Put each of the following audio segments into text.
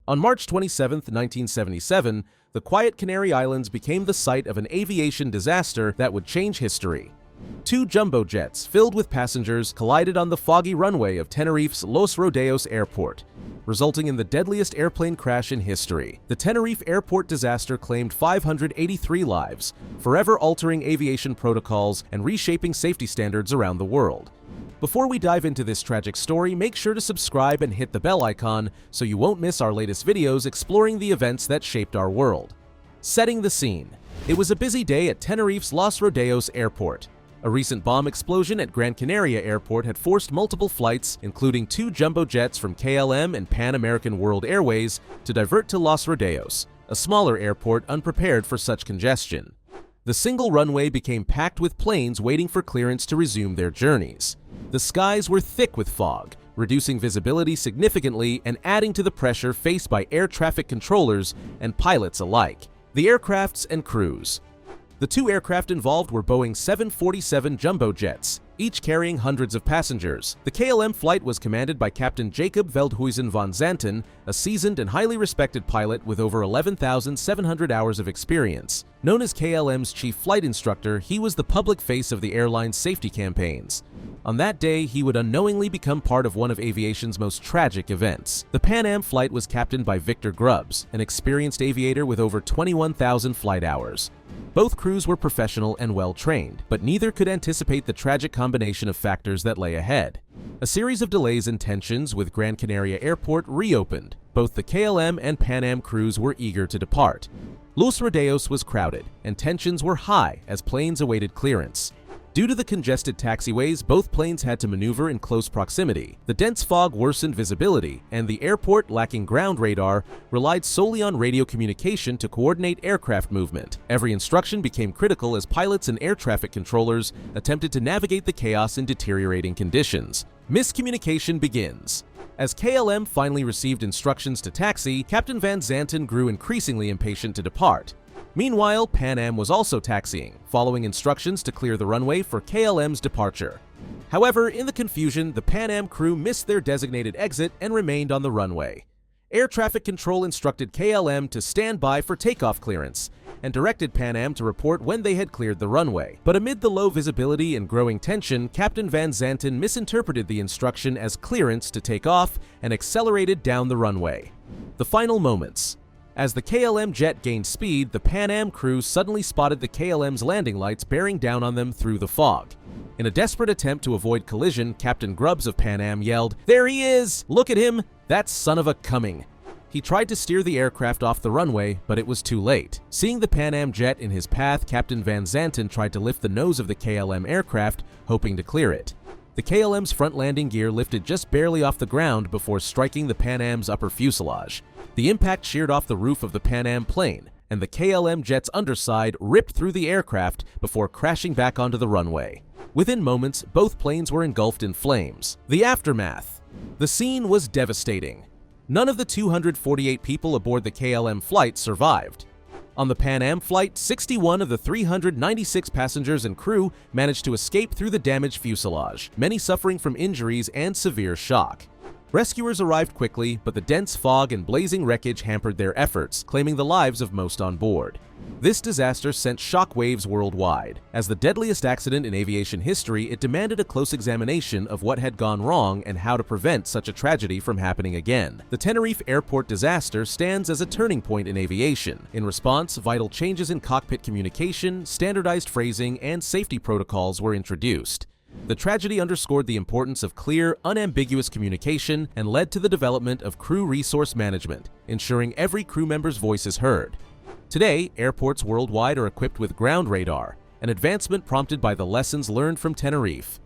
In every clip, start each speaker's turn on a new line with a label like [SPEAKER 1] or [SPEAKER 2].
[SPEAKER 1] On March 27, 1977, the quiet Canary Islands became the site of an aviation disaster that would change history. Two jumbo jets filled with passengers collided on the foggy runway of Tenerife's Los Rodeos airport, resulting in the deadliest airplane crash in history. The Tenerife airport disaster claimed 583 lives, forever altering aviation protocols and reshaping safety standards around the world. Before we dive into this tragic story, make sure to subscribe and hit the bell icon so you won't miss our latest videos exploring the events that shaped our world. Setting the scene. It was a busy day at Tenerife's Los Rodeos airport. A recent bomb explosion at Gran Canaria Airport had forced multiple flights, including two jumbo jets from KLM and Pan American World Airways, to divert to Los Rodeos, a smaller airport unprepared for such congestion. The single runway became packed with planes waiting for clearance to resume their journeys. The skies were thick with fog, reducing visibility significantly and adding to the pressure faced by air traffic controllers and pilots alike. The aircrafts and crews. The two aircraft involved were Boeing 747 jumbo jets, each carrying hundreds of passengers. The KLM flight was commanded by Captain Jacob Veldhuizen van Zanten, a seasoned and highly respected pilot with over 11,700 hours of experience. Known as KLM's chief flight instructor, he was the public face of the airline's safety campaigns. On that day, he would unknowingly become part of one of aviation's most tragic events. The Pan Am flight was captained by Victor Grubbs, an experienced aviator with over 21,000 flight hours. Both crews were professional and well-trained, but neither could anticipate the tragic combination of factors that lay ahead. A series of delays and tensions with Gran Canaria Airport reopened. Both the KLM and Pan Am crews were eager to depart. Los Rodeos was crowded, and tensions were high as planes awaited clearance. Due to the congested taxiways, both planes had to maneuver in close proximity. The dense fog worsened visibility, and the airport, lacking ground radar, relied solely on radio communication to coordinate aircraft movement. Every instruction became critical as pilots and air traffic controllers attempted to navigate the chaos in deteriorating conditions. Miscommunication begins. As KLM finally received instructions to taxi, Captain Van Zanten grew increasingly impatient to depart. Meanwhile, Pan Am was also taxiing, following instructions to clear the runway for KLM's departure. However, in the confusion, the Pan Am crew missed their designated exit and remained on the runway. Air traffic control instructed KLM to stand by for takeoff clearance and directed Pan Am to report when they had cleared the runway. But amid the low visibility and growing tension, Captain Van Zanten misinterpreted the instruction as clearance to take off and accelerated down the runway. The final moments. As the KLM jet gained speed, the Pan Am crew suddenly spotted the KLM's landing lights bearing down on them through the fog. In a desperate attempt to avoid collision, Captain Grubbs of Pan Am yelled, "There he is! Look at him! That son of a Cumming!" He tried to steer the aircraft off the runway, but it was too late. Seeing the Pan Am jet in his path, Captain Van Zanten tried to lift the nose of the KLM aircraft, hoping to clear it. The KLM's front landing gear lifted just barely off the ground before striking the Pan Am's upper fuselage. The impact sheared off the roof of the Pan Am plane, and the KLM jet's underside ripped through the aircraft before crashing back onto the runway. Within moments, both planes were engulfed in flames. The aftermath. The scene was devastating. None of the 248 people aboard the KLM flight survived. On the Pan Am flight, 61 of the 396 passengers and crew managed to escape through the damaged fuselage, many suffering from injuries and severe shock. Rescuers arrived quickly, but the dense fog and blazing wreckage hampered their efforts, claiming the lives of most on board. This disaster sent shockwaves worldwide. As the deadliest accident in aviation history, it demanded a close examination of what had gone wrong and how to prevent such a tragedy from happening again. The Tenerife airport disaster stands as a turning point in aviation. In response, vital changes in cockpit communication, standardized phrasing, and safety protocols were introduced. The tragedy underscored the importance of clear, unambiguous communication and led to the development of crew resource management, ensuring every crew member's voice is heard. Today, airports worldwide are equipped with ground radar, an advancement prompted by the lessons learned from Tenerife.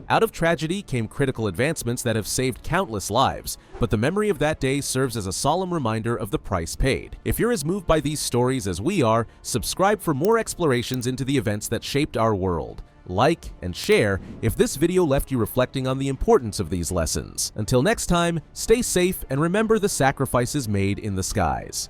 [SPEAKER 1] Out of tragedy came critical advancements that have saved countless lives, but the memory of that day serves as a solemn reminder of the price paid. If you're as moved by these stories as we are, subscribe for more explorations into the events that shaped our world. Like and share if this video left you reflecting on the importance of these lessons. Until next time, stay safe and remember the sacrifices made in the skies.